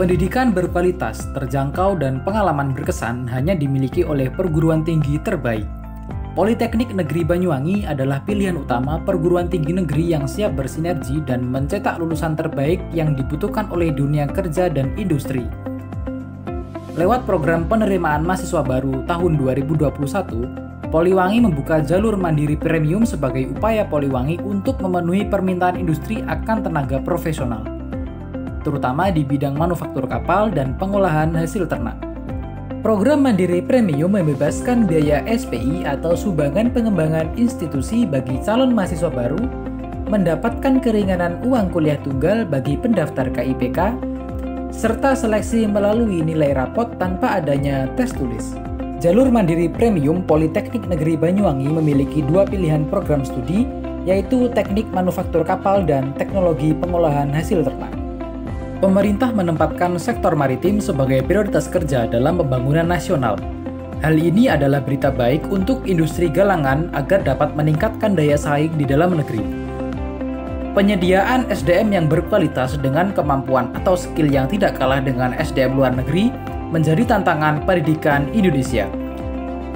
Pendidikan berkualitas, terjangkau, dan pengalaman berkesan hanya dimiliki oleh perguruan tinggi terbaik. Politeknik Negeri Banyuwangi adalah pilihan utama perguruan tinggi negeri yang siap bersinergi dan mencetak lulusan terbaik yang dibutuhkan oleh dunia kerja dan industri. Lewat program penerimaan mahasiswa baru tahun 2021, Poliwangi membuka jalur mandiri premium sebagai upaya Poliwangi untuk memenuhi permintaan industri akan tenaga profesional, terutama di bidang manufaktur kapal dan pengolahan hasil ternak. Program Mandiri Premium membebaskan biaya SPI atau sumbangan pengembangan institusi bagi calon mahasiswa baru, mendapatkan keringanan uang kuliah tunggal bagi pendaftar KIPK, serta seleksi melalui nilai rapot tanpa adanya tes tulis. Jalur Mandiri Premium Politeknik Negeri Banyuwangi memiliki dua pilihan program studi, yaitu Teknik Manufaktur Kapal dan Teknologi Pengolahan Hasil Ternak. Pemerintah menempatkan sektor maritim sebagai prioritas kerja dalam pembangunan nasional. Hal ini adalah berita baik untuk industri galangan agar dapat meningkatkan daya saing di dalam negeri. Penyediaan SDM yang berkualitas dengan kemampuan atau skill yang tidak kalah dengan SDM luar negeri menjadi tantangan pendidikan Indonesia.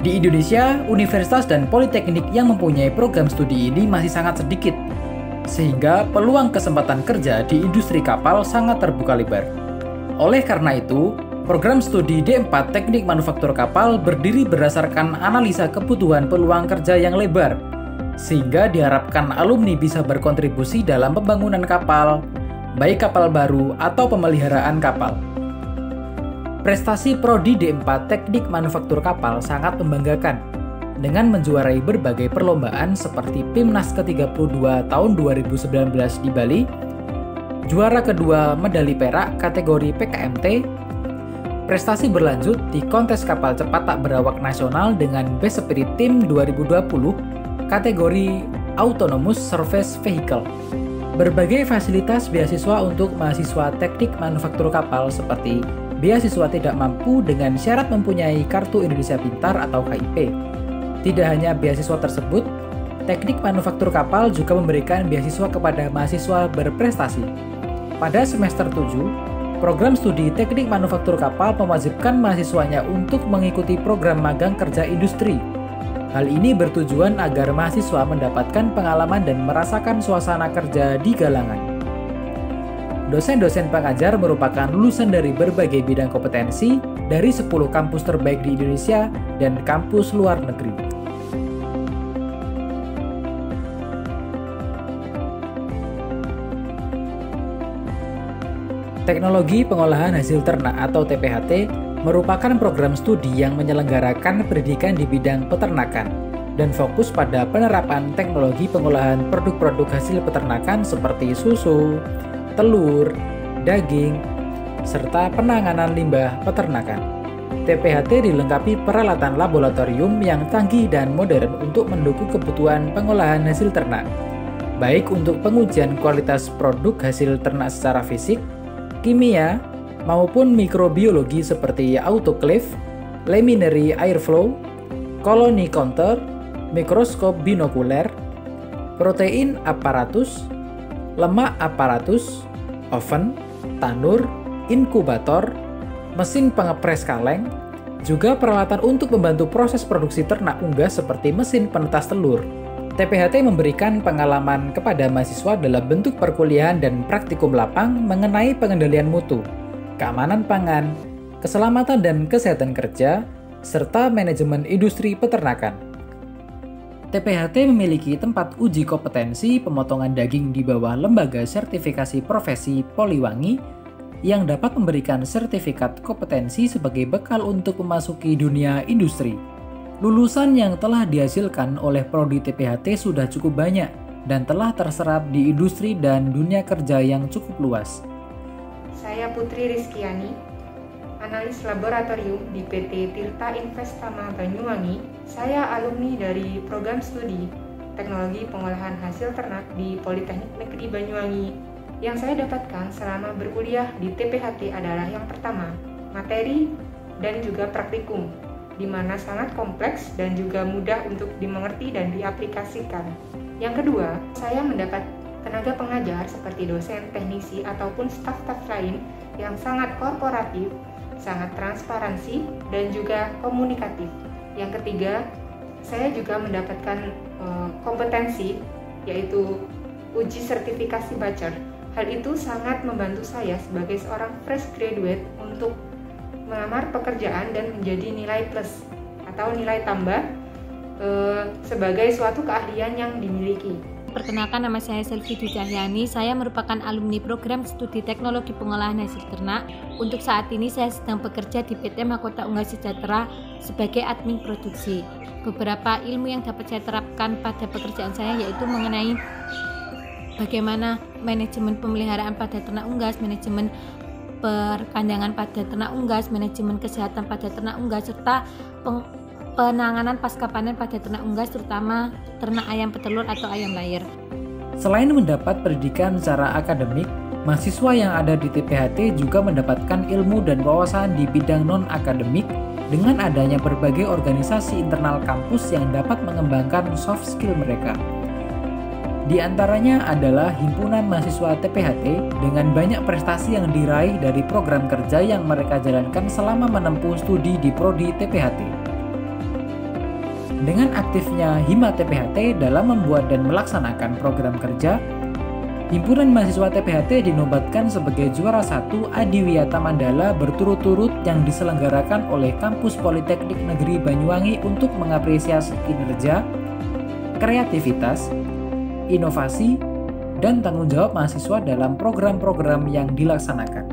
Di Indonesia, universitas dan politeknik yang mempunyai program studi ini masih sangat sedikit, sehingga peluang kesempatan kerja di industri kapal sangat terbuka lebar. Oleh karena itu, program studi D4 Teknik Manufaktur Kapal berdiri berdasarkan analisa kebutuhan peluang kerja yang lebar, sehingga diharapkan alumni bisa berkontribusi dalam pembangunan kapal, baik kapal baru atau pemeliharaan kapal. Prestasi Prodi D4 Teknik Manufaktur Kapal sangat membanggakan, dengan menjuarai berbagai perlombaan seperti PIMNAS ke-32 tahun 2019 di Bali, juara kedua medali perak kategori PKMT, prestasi berlanjut di kontes kapal cepat tak berawak nasional dengan Best Spirit Team 2020 kategori Autonomous Surface Vehicle. Berbagai fasilitas beasiswa untuk mahasiswa teknik manufaktur kapal seperti beasiswa tidak mampu dengan syarat mempunyai Kartu Indonesia Pintar atau KIP. Tidak hanya beasiswa tersebut, Teknik Manufaktur Kapal juga memberikan beasiswa kepada mahasiswa berprestasi. Pada semester 7, program studi Teknik Manufaktur Kapal mewajibkan mahasiswanya untuk mengikuti program magang kerja industri. Hal ini bertujuan agar mahasiswa mendapatkan pengalaman dan merasakan suasana kerja di galangan. Dosen-dosen pengajar merupakan lulusan dari berbagai bidang kompetensi dari 10 kampus terbaik di Indonesia dan kampus luar negeri. Teknologi Pengolahan Hasil Ternak atau TPHT merupakan program studi yang menyelenggarakan pendidikan di bidang peternakan dan fokus pada penerapan teknologi pengolahan produk-produk hasil peternakan seperti susu, telur, daging, serta penanganan limbah peternakan. TPHT dilengkapi peralatan laboratorium yang canggih dan modern untuk mendukung kebutuhan pengolahan hasil ternak, baik untuk pengujian kualitas produk hasil ternak secara fisik, kimia, maupun mikrobiologi seperti autoclave, laminary airflow, colony counter, mikroskop binokuler, protein aparatus, lemak aparatus, oven, tanur, inkubator, mesin pengepres kaleng, juga peralatan untuk membantu proses produksi ternak unggas seperti mesin penetas telur. TPHT memberikan pengalaman kepada mahasiswa dalam bentuk perkuliahan dan praktikum lapang mengenai pengendalian mutu, keamanan pangan, keselamatan dan kesehatan kerja, serta manajemen industri peternakan. TPHT memiliki tempat uji kompetensi pemotongan daging di bawah Lembaga Sertifikasi Profesi Poliwangi yang dapat memberikan sertifikat kompetensi sebagai bekal untuk memasuki dunia industri. Lulusan yang telah dihasilkan oleh prodi TPHT sudah cukup banyak dan telah terserap di industri dan dunia kerja yang cukup luas. Saya Putri Rizkyani, analis laboratorium di PT Tirta Investama Banyuwangi. Saya alumni dari program studi Teknologi Pengolahan Hasil Ternak di Politeknik Negeri Banyuwangi. Yang saya dapatkan selama berkuliah di TPHT adalah yang pertama, materi dan juga praktikum, di mana sangat kompleks dan juga mudah untuk dimengerti dan diaplikasikan. Yang kedua, saya mendapat tenaga pengajar seperti dosen, teknisi, ataupun staf-staf lain yang sangat korporatif, sangat transparansi, dan juga komunikatif. Yang ketiga, saya juga mendapatkan kompetensi, yaitu uji sertifikasi bachelor. Hal itu sangat membantu saya sebagai seorang fresh graduate untuk melamar pekerjaan dan menjadi nilai plus atau nilai tambah sebagai suatu keahlian yang dimiliki. Perkenalkan, nama saya Selvi Dwi Cahyani. Saya merupakan alumni program studi teknologi pengolahan hasil ternak. Untuk saat ini saya sedang bekerja di PT Mahkota Unggas Sejahtera sebagai admin produksi. Beberapa ilmu yang dapat saya terapkan pada pekerjaan saya yaitu mengenai bagaimana manajemen pemeliharaan pada ternak unggas, manajemen perkandangan pada ternak unggas, manajemen kesehatan pada ternak unggas, serta penanganan pasca panen pada ternak unggas, terutama ternak ayam petelur atau ayam layar. Selain mendapat pendidikan secara akademik, mahasiswa yang ada di TPHT juga mendapatkan ilmu dan wawasan di bidang non-akademik dengan adanya berbagai organisasi internal kampus yang dapat mengembangkan soft skill mereka. Di antaranya adalah Himpunan Mahasiswa TPHT dengan banyak prestasi yang diraih dari program kerja yang mereka jalankan selama menempuh studi di Prodi TPHT. Dengan aktifnya Hima TPHT dalam membuat dan melaksanakan program kerja, Himpunan Mahasiswa TPHT dinobatkan sebagai juara 1 Adiwiyata Mandala berturut-turut yang diselenggarakan oleh Kampus Politeknik Negeri Banyuwangi untuk mengapresiasi kinerja, kreativitas, inovasi, dan tanggung jawab mahasiswa dalam program-program yang dilaksanakan.